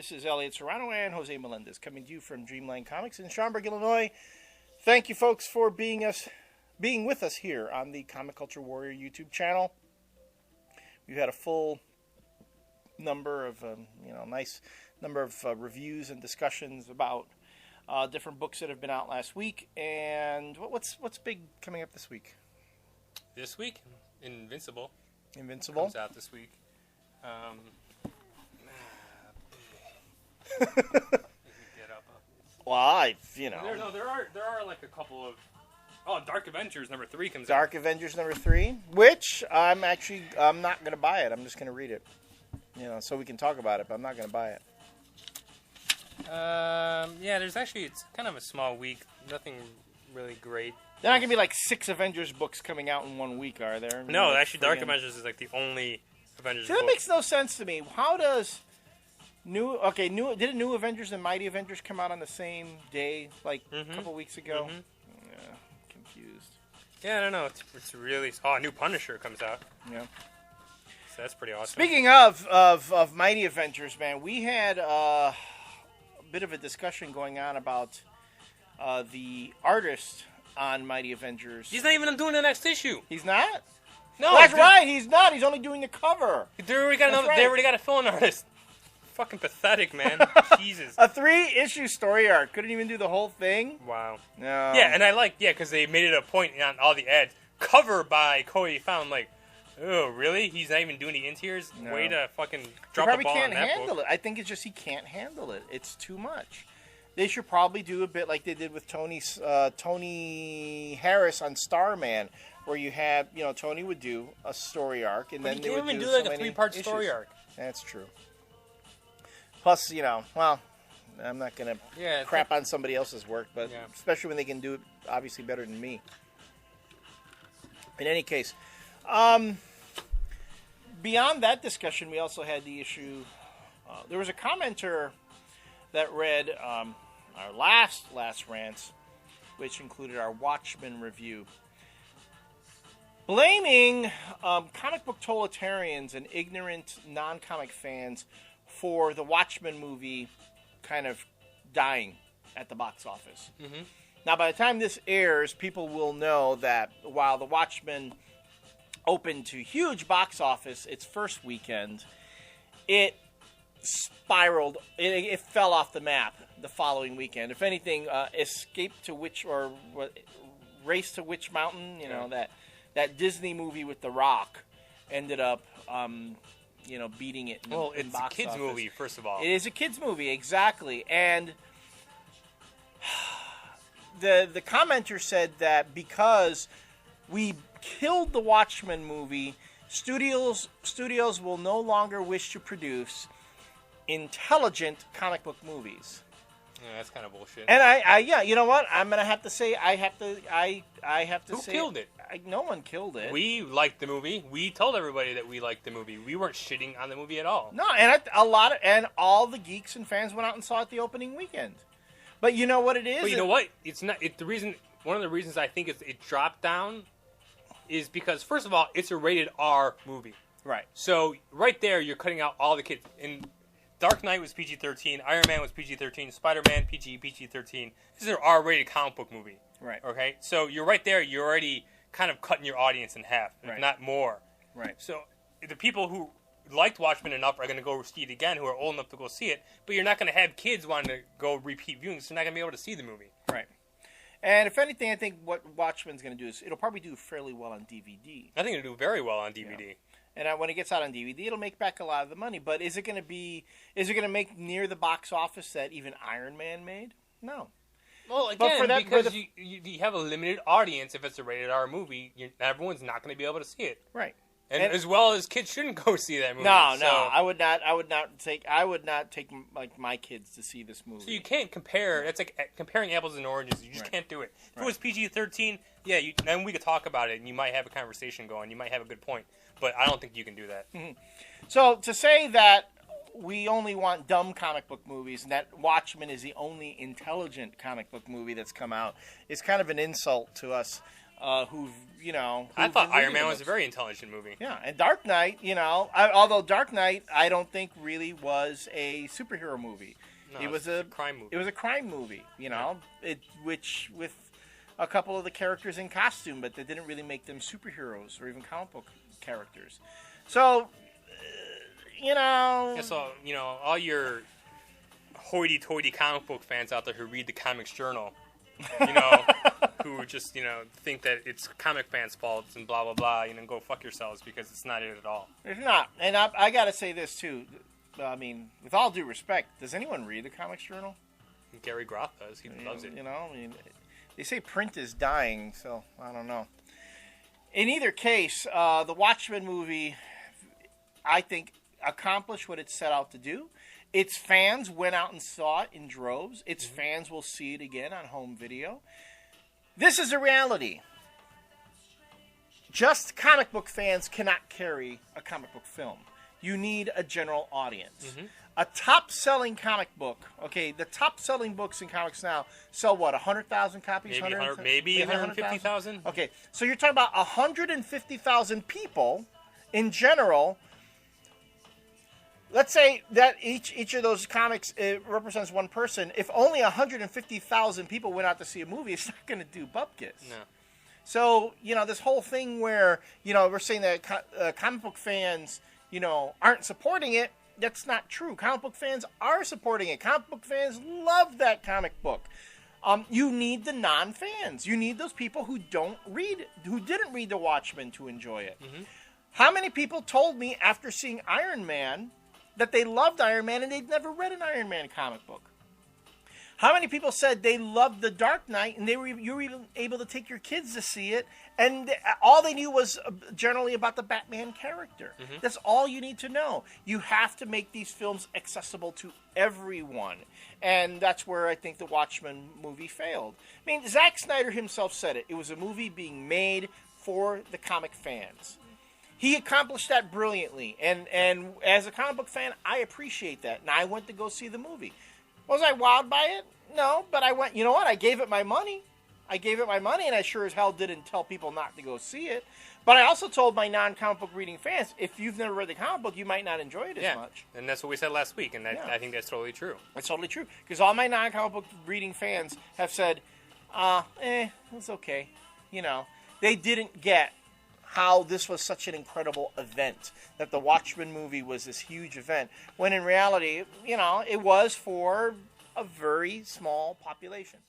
This is Elliott Serrano and Jose Melendez coming to you from Dreamland Comics in Schaumburg, Illinois. Thank you, folks, for being with us here on the Comic Culture Warrior YouTube channel. We've had a full number of, nice number of reviews and discussions about different books that have been out last week. And what's big coming up this week? This week, Invincible. Invincible comes out this week. Well, There are like a couple of. Oh, Dark Avengers #3 comes out. Dark Avengers #3, which I'm not going to buy it. I'm just going to read it, so we can talk about it. But I'm not going to buy it. It's kind of a small week. Nothing really great. There aren't going to be like 6 Avengers books coming out in 1 week, are there? No, actually, Dark Avengers is like the only Avengers book. That makes no sense to me. How does did New Avengers and Mighty Avengers come out on the same day, like a couple weeks ago? Mm-hmm. Yeah, confused. Yeah, I don't know. It's really... Oh, a new Punisher comes out. Yeah. So that's pretty awesome. Speaking of Mighty Avengers, man, we had a bit of a discussion going on about the artist on Mighty Avengers. He's not even doing the next issue. He's not? No, that's right. He's not. He's only doing the cover. They already got a fill-in artist. Fucking pathetic, man. Jesus. A 3-issue story arc. Couldn't even do the whole thing? Wow. No. Yeah, and because they made it a point on all the ads. Cover by Cody Found. Like, oh, really? He's not even doing the interiors? No. Way to fucking drop the ball on that book. He probably can't handle it. I think it's just he can't handle it. It's too much. They should probably do a bit like they did with Tony Harris on Starman, where you have, Tony would do a story arc, and then they would do like a 3-part story arc. That's true. Plus, I'm not going to crap on somebody else's work, but especially when they can do it obviously better than me. In any case, beyond that discussion, we also had the issue. There was a commenter that read our last Rants, which included our Watchmen review, blaming comic book totalitarians and ignorant non-comic fans for the Watchmen movie kind of dying at the box office. Mm-hmm. Now, by the time this airs, people will know that while the Watchmen opened to huge box office its first weekend, it spiraled. It fell off the map the following weekend. If anything, Race to Witch Mountain, that Disney movie with The Rock ended up... beating it in it's box a kids' office. movie, first of all. It is a kids' movie, exactly. And the commenter said that because we killed the Watchmen movie, studios will no longer wish to produce intelligent comic book movies. Yeah, that's kind of bullshit. And you know what? I'm gonna have to say I have to Who say killed it? No one killed it. We liked the movie. We told everybody that we liked the movie. We weren't shitting on the movie at all. No, and all the geeks and fans went out and saw it the opening weekend. But you know what it is? But you know what? It's not. One of the reasons I think it dropped down is because, first of all, it's a rated R movie. Right. So right there, you're cutting out all the kids. And Dark Knight was PG-13. Iron Man was PG-13. Spider-Man PG-13. This is an R-rated comic book movie. Right. Okay. So you're right there. You're already kind of cutting your audience in half, if not more. Right. So the people who liked Watchmen enough are going to go see it again, who are old enough to go see it. But you're not going to have kids wanting to go repeat viewings. So they're not going to be able to see the movie. Right. And if anything, I think what Watchmen's going to do is it'll probably do fairly well on DVD. I think it'll do very well on DVD. Yeah. And when it gets out on DVD, it'll make back a lot of the money. But is it going to make near the box office that even Iron Man made? No. Well, again, because you have a limited audience if it's a rated R movie, everyone's not going to be able to see it. Right. And as well as kids shouldn't go see that movie. No, I would not take like my kids to see this movie. So you can't compare. It's like comparing apples and oranges. You just can't do it. If it was PG-13, then we could talk about it, and you might have a conversation going. You might have a good point, but I don't think you can do that. Mm-hmm. So to say that we only want dumb comic book movies and that Watchmen is the only intelligent comic book movie that's come out is kind of an insult to us. who've I thought been Iron reading Man the was a books. very intelligent movie. Yeah, and Dark Knight, although Dark Knight, I don't think really was a superhero movie. No, It was a crime movie. It was a crime movie, which with a couple of the characters in costume, but they didn't really make them superheroes or even comic book characters. So, Yeah, so, all your hoity-toity comic book fans out there who read the Comics Journal, who just, think that it's comic fans' faults and blah, blah, blah, go fuck yourselves because it's not it at all. It's not. And I got to say this, too. I mean, with all due respect, does anyone read the Comics Journal? Gary Groth does. He loves it. They say print is dying, so I don't know. In either case, the Watchmen movie, I think, accomplished what it set out to do. Its fans went out and saw it in droves. Its fans will see it again on home video. This is a reality. Just comic book fans cannot carry a comic book film. You need a general audience. A top-selling comic book, okay, the top-selling books in comics now sell, 100,000 copies? Maybe 150,000? Okay, so you're talking about 150,000 people in general. Let's say that each of those comics represents one person. If only 150,000 people went out to see a movie, it's not going to do bupkis. No. So, this whole thing where, we're saying that comic book fans, aren't supporting it, that's not true. Comic book fans are supporting it. Comic book fans love that comic book. You need the non-fans. You need those people who didn't read The Watchmen to enjoy it. How many people told me after seeing Iron Man that they loved Iron Man and they'd never read an Iron Man comic book? How many people said they loved The Dark Knight and you were even able to take your kids to see it, and all they knew was generally about the Batman character? That's all you need to know. You have to make these films accessible to everyone, and that's where I think the Watchmen movie failed. I mean, Zack Snyder himself said it. It was a movie being made for the comic fans. He accomplished that brilliantly, and as a comic book fan, I appreciate that, and I went to go see the movie. Was I wowed by it? No, but I went, you know what? I gave it my money. And I sure as hell didn't tell people not to go see it. But I also told my non-comic book reading fans, if you've never read the comic book, you might not enjoy it as much. And that's what we said last week, and I think that's totally true. It's totally true. Because all my non-comic book reading fans have said, it's okay. They didn't get how this was such an incredible event, that the Watchmen movie was this huge event, when in reality, it was for a very small population.